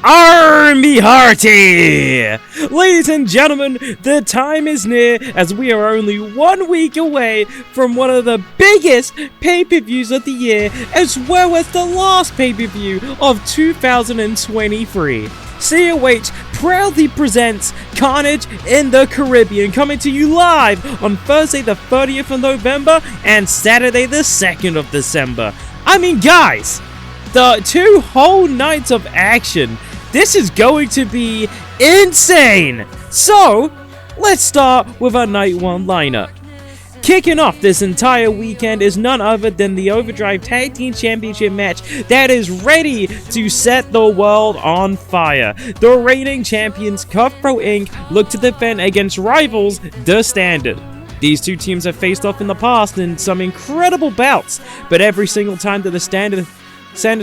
Army Hearty! Ladies and gentlemen, the time is near as we are only 1 week away from one of the biggest pay-per-views of the year, as well as the last pay-per-view of 2023. COH proudly presents Carnage in the Caribbean, coming to you live on Thursday the 30th of November and Saturday the 2nd of December. I mean, guys, the 2 whole nights of action. This is going to be insane! So, let's start with our night 1 lineup. Kicking off this entire weekend is none other than the Overdrive Tag Team Championship match that is ready to set the world on fire. The reigning champions, Cutthroat Inc., look to defend against rivals, The Standard. These two teams have faced off in the past in some incredible bouts, but every single time that the Standard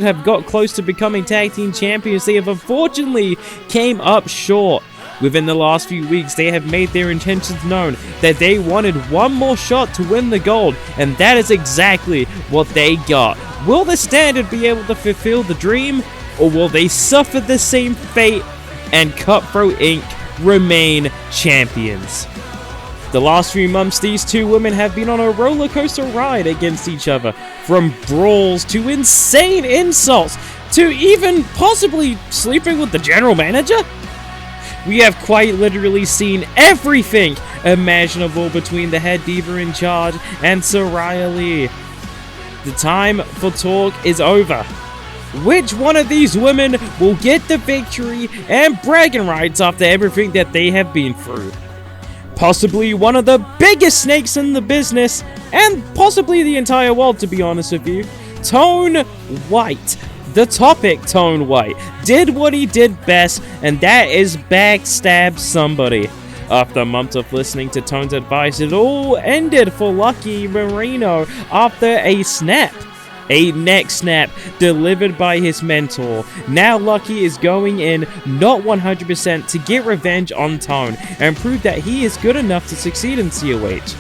have got close to becoming tag team champions, they have unfortunately came up short. Within the last few weeks, they have made their intentions known that they wanted one more shot to win the gold, and that is exactly what they got. Will the Standard be able to fulfill the dream, or will they suffer the same fate and Cutthroat Inc. remain champions? The last few months, these two women have been on a roller coaster ride against each other, from brawls to insane insults to even possibly sleeping with the general manager. We have quite literally seen everything imaginable between the head diva in charge and Saraya Lee. The time for talk is over. Which one of these women will get the victory and bragging rights after everything that they have been through? Possibly one of the biggest snakes in the business, and possibly the entire world, to be honest with you, Tone White. The topic, Tone White, did what he did best, and that is backstab somebody. After a month of listening to Tone's advice, it all ended for Lucky Marino after a snap. A neck snap delivered by his mentor. Now Lucky is going in not 100% to get revenge on Tone and prove that he is good enough to succeed in COH.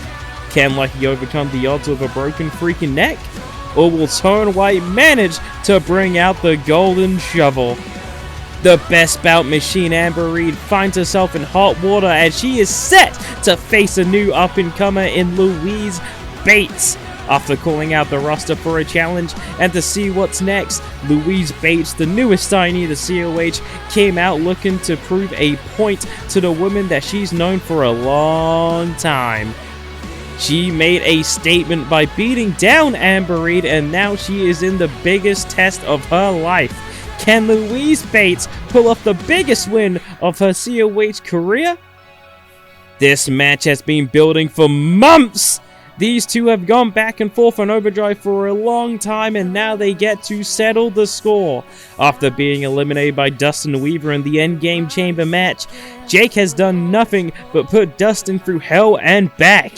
Can Lucky overcome the odds of a broken freaking neck? Or will Tone White manage to bring out the golden shovel? The best bout machine, Amber Reed, finds herself in hot water as she is set to face a new up-and-comer in Louise Bates. After calling out the roster for a challenge and to see what's next, Louise Bates, the newest signee to COH, came out looking to prove a point to the woman that she's known for a long time. She made a statement by beating down Amber Reed, and now she is in the biggest test of her life. Can Louise Bates pull off the biggest win of her COH career? This match has been building for months! These two have gone back and forth on Overdrive for a long time, and now they get to settle the score. After being eliminated by Dustin Weaver in the Endgame Chamber match, Jake has done nothing but put Dustin through hell and back.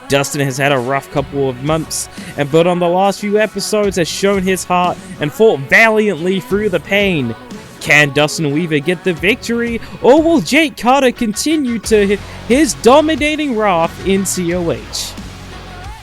Dustin has had a rough couple of months, but on the last few episodes has shown his heart and fought valiantly through the pain. Can Dustin Weaver get the victory, or will Jake Carter continue to his dominating wrath in COH?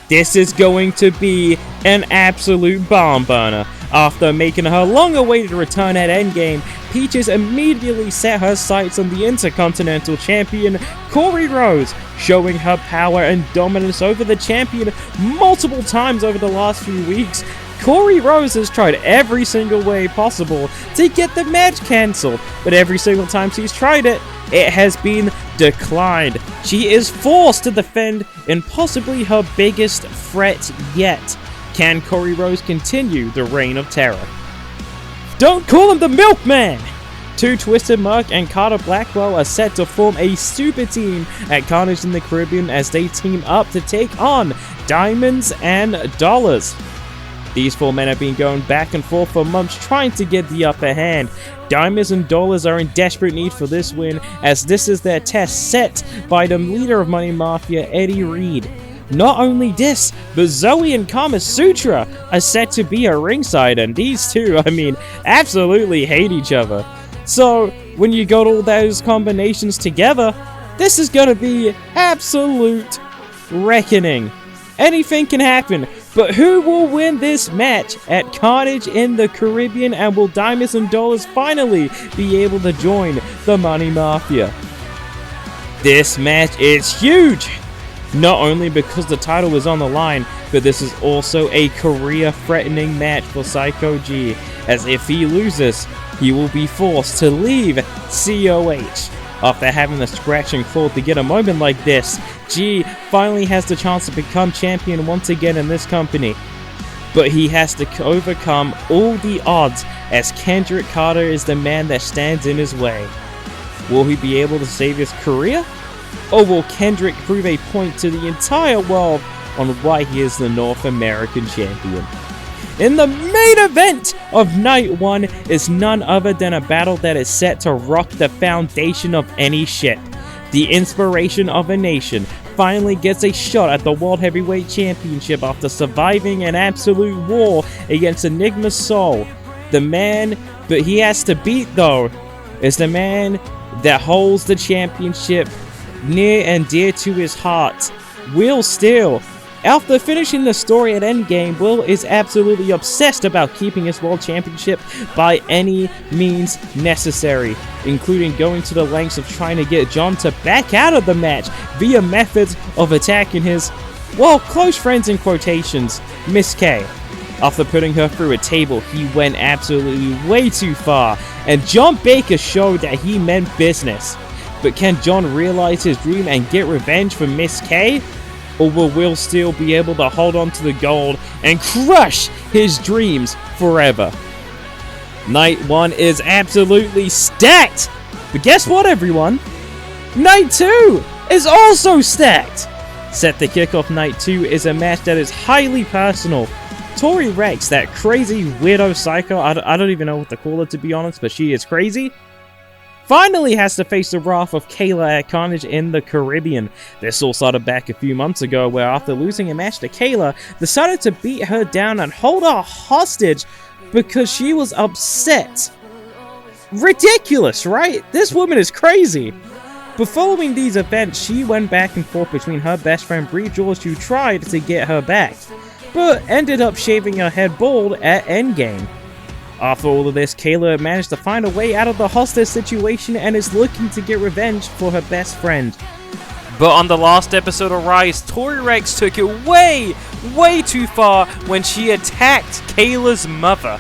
This is going to be an absolute barn burner. After making her long-awaited return at Endgame, Peaches immediately set her sights on the Intercontinental Champion, Corey Rose, showing her power and dominance over the champion multiple times over the last few weeks. Corey Rose has tried every single way possible to get the match cancelled, but every single time she's tried it, it has been declined. She is forced to defend in possibly her biggest threat yet. Can Corey Rose continue the reign of terror? Don't call him the Milkman! Twisted Mark and Carter Blackwell are set to form a super team at Carnage in the Caribbean as they team up to take on Diamonds and Dollars. These 4 men have been going back and forth for months trying to get the upper hand. Diamonds and Dollars are in desperate need for this win, as this is their test set by the leader of Money Mafia, Eddie Reed. Not only this, but Zoe and Kama Sutra are set to be at ringside, and these two, absolutely hate each other. So, when you got all those combinations together, this is gonna be absolute reckoning. Anything can happen. But who will win this match at Carnage in the Caribbean, and will Diamonds and Dollars finally be able to join the Money Mafia? This match is huge! Not only because the title is on the line, but this is also a career-threatening match for Psycho G, as if he loses, he will be forced to leave COH. After having to scratch and claw to get a moment like this, G finally has the chance to become champion once again in this company. But he has to overcome all the odds, as Kendrick Carter is the man that stands in his way. Will he be able to save his career? Or will Kendrick prove a point to the entire world on why he is the North American champion? In the main event of Night 1 is none other than a battle that is set to rock the foundation of any ship. The inspiration of a nation finally gets a shot at the World Heavyweight Championship after surviving an absolute war against Enigma Soul. The man that he has to beat, though, is the man that holds the championship near and dear to his heart, Will Steele. After finishing the story at Endgame, Will is absolutely obsessed about keeping his world championship by any means necessary, including going to the lengths of trying to get John to back out of the match via methods of attacking his, well, close friends in quotations, Miss K. After putting her through a table, he went absolutely way too far, and John Baker showed that he meant business. But can John realize his dream and get revenge for Miss K? Or will Will Steele be able to hold on to the gold and crush his dreams forever? Night 1 is absolutely stacked! But guess what, everyone? Night 2 is also stacked! Set to kick off Night 2 is a match that is highly personal. Tori Rex, that crazy weirdo psycho, I don't even know what to call her, to be honest, but she is crazy, finally has to face the wrath of Kayla at Carnage in the Caribbean. This all started back a few months ago, where after losing a match to Kayla, decided to beat her down and hold her hostage because she was upset. Ridiculous, right? This woman is crazy. But following these events, she went back and forth between her best friend Bree George, who tried to get her back, but ended up shaving her head bald at Endgame. After all of this, Kayla managed to find a way out of the hostage situation and is looking to get revenge for her best friend. But on the last episode of Rise, Tori Rex took it way too far when she attacked Kayla's mother.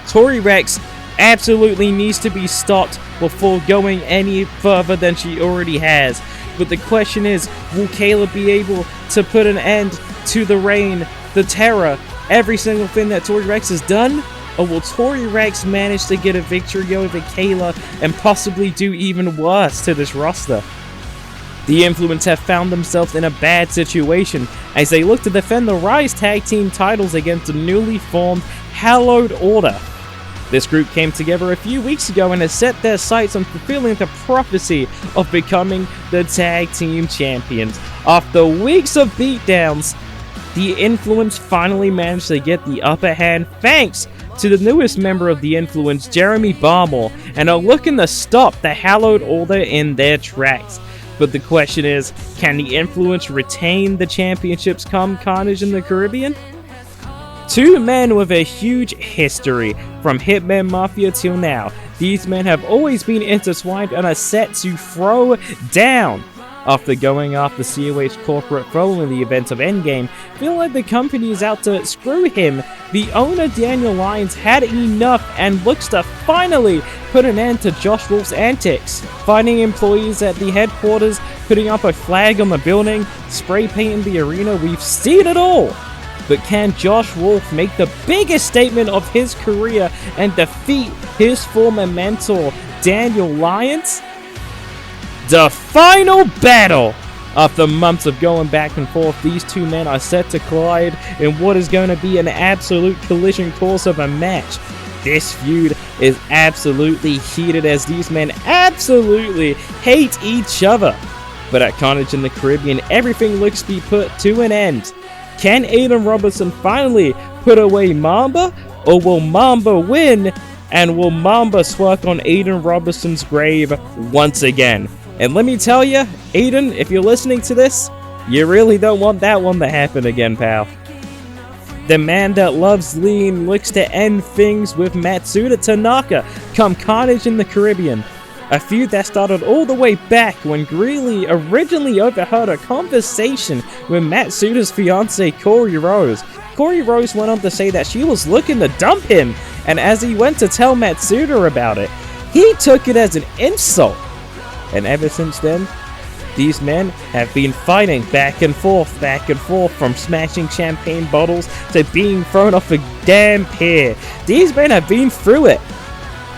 Tori Rex absolutely needs to be stopped before going any further than she already has. But the question is, will Kayla be able to put an end to the reign, the terror, every single thing that Tori Rex has done? Or will Tori Rex manage to get a victory over Kayla and possibly do even worse to this roster? The Influence have found themselves in a bad situation as they look to defend the Rise Tag Team titles against the newly formed Hallowed Order. This group came together a few weeks ago and has set their sights on fulfilling the prophecy of becoming the Tag Team Champions. After weeks of beatdowns, the Influence finally managed to get the upper hand thanks to the newest member of the Influence, Jeremy Barmore, and are looking to stop the Hallowed Order in their tracks. But the question is, can the Influence retain the championships come Carnage in the Caribbean? Two men with a huge history, from Hitman Mafia till now. These men have always been intertwined and are set to throw down. After going after COH corporate following the events of Endgame, feel like the company is out to screw him. The owner, Daniel Lyons, had enough and looks to finally put an end to Josh Wolf's antics. Finding employees at the headquarters, putting up a flag on the building, spray painting the arena, we've seen it all. But can Josh Wolf make the biggest statement of his career and defeat his former mentor, Daniel Lyons? The final battle! After months of going back and forth, these two men are set to collide in what is going to be an absolute collision course of a match. This feud is absolutely heated as these men absolutely hate each other. But at Carnage in the Caribbean, everything looks to be put to an end. Can Aiden Robertson finally put away Mamba? Or will Mamba win? And will Mamba swerve on Aiden Robertson's grave once again? And let me tell you, Aiden, if you're listening to this, you really don't want that one to happen again, pal. The man that loves lean looks to end things with Matsuda Tanaka come Carnage in the Caribbean. A feud that started all the way back when Greeley originally overheard a conversation with Matsuda's fiancée Corey Rose. Corey Rose went on to say that she was looking to dump him, and as he went to tell Matsuda about it, he took it as an insult. And ever since then, these men have been fighting back and forth from smashing champagne bottles to being thrown off a damn pier. These men have been through it.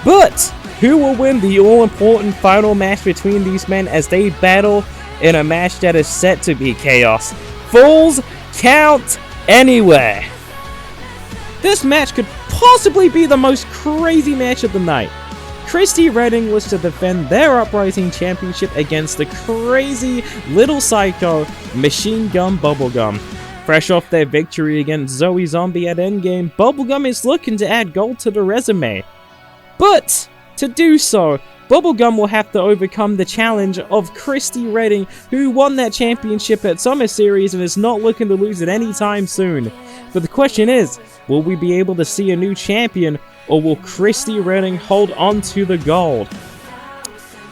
But who will win the all-important final match between these men as they battle in a match that is set to be chaos? Falls count anywhere. This match could possibly be the most crazy match of the night. Christy Redding was to defend their Uprising Championship against the crazy little psycho Machine Gun Bubblegum. Fresh off their victory against Zoe Zombie at Endgame, Bubblegum is looking to add gold to the resume. But to do so, Bubblegum will have to overcome the challenge of Christy Redding, who won that championship at Summer Series and is not looking to lose it anytime soon. But the question is, will we be able to see a new champion, or will Christy Redding hold on to the gold?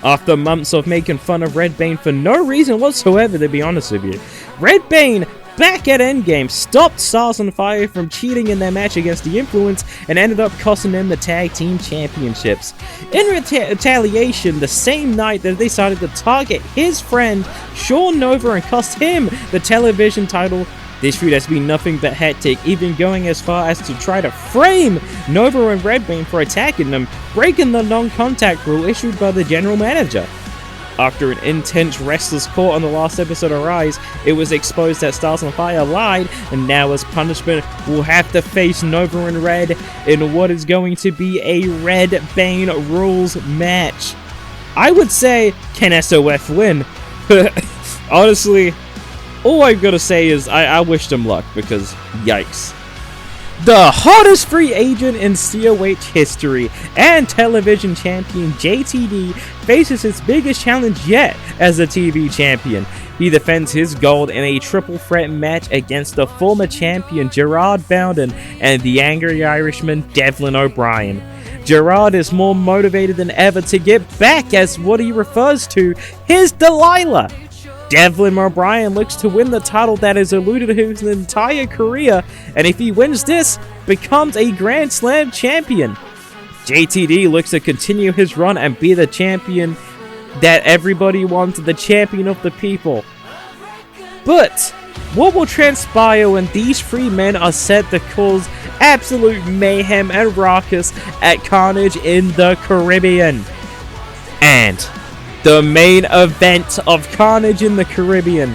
After months of making fun of Red Bane for no reason whatsoever, to be honest with you, Red Bane, back at Endgame, stopped Stars on Fire from cheating in their match against The Influence and ended up costing them the Tag Team Championships. In retaliation, the same night that they decided to target his friend Sean Nova and cost him the television title, this feud has been nothing but hectic, even going as far as to try to frame Nova and Red Bane for attacking them, breaking the non-contact rule issued by the general manager. After an intense wrestlers court on the last episode of Rise, it was exposed that Stars on Fire lied, and now as punishment, will have to face Nova and Red in what is going to be a Red Bane rules match. I would say, can SOF win? Honestly, all I've got to say is I wish them luck, because yikes. The hottest free agent in COH history and television champion JTD faces his biggest challenge yet as a TV champion. He defends his gold in a triple threat match against the former champion Gerard Bowden and the Angry Irishman Devlin O'Brien. Gerard is more motivated than ever to get back as what he refers to his Delilah. Devlin O'Brien looks to win the title that has eluded his entire career, and if he wins this, becomes a Grand Slam champion. JTD looks to continue his run and be the champion that everybody wants, the champion of the people. But what will transpire when these three men are set to cause absolute mayhem and raucous at Carnage in the Caribbean? And the main event of Carnage in the Caribbean.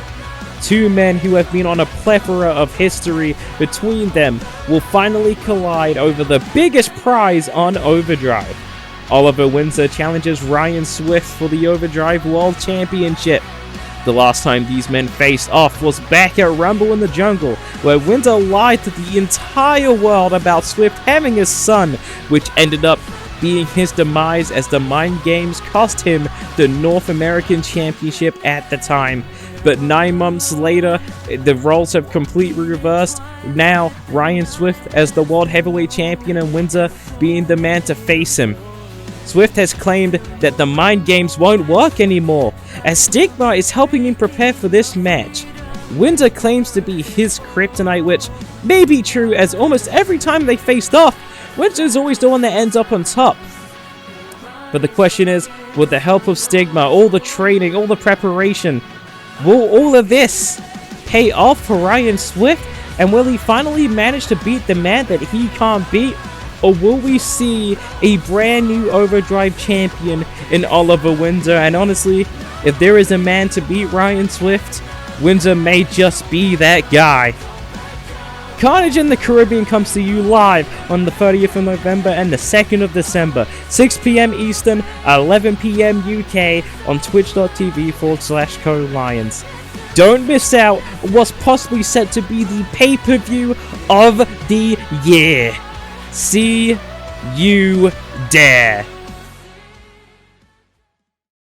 Two men who have been on a plethora of history between them will finally collide over the biggest prize on Overdrive. Oliver Windsor challenges Ryan Swift for the Overdrive World Championship. The last time these men faced off was back at Rumble in the Jungle, where Windsor lied to the entire world about Swift having a son, which ended up being his demise as the Mind Games cost him the North American Championship at the time. But 9 months later, the roles have completely reversed. Now, Ryan Swift as the World Heavyweight Champion and Windsor being the man to face him. Swift has claimed that the Mind Games won't work anymore, as Stigma is helping him prepare for this match. Windsor claims to be his kryptonite, which may be true, as almost every time they faced off, Windsor's always the one that ends up on top. But the question is, with the help of Stigma, all the training, all the preparation, will all of this pay off for Ryan Swift? And will he finally manage to beat the man that he can't beat? Or will we see a brand new Overdrive champion in Oliver Windsor? And honestly, if there is a man to beat Ryan Swift, Windsor may just be that guy. Carnage in the Caribbean comes to you live on the 30th of November and the 2nd of December, 6 PM Eastern, 11 PM UK on twitch.tv/CoLions. Don't miss out on what's possibly set to be the pay-per-view of the year. See you there.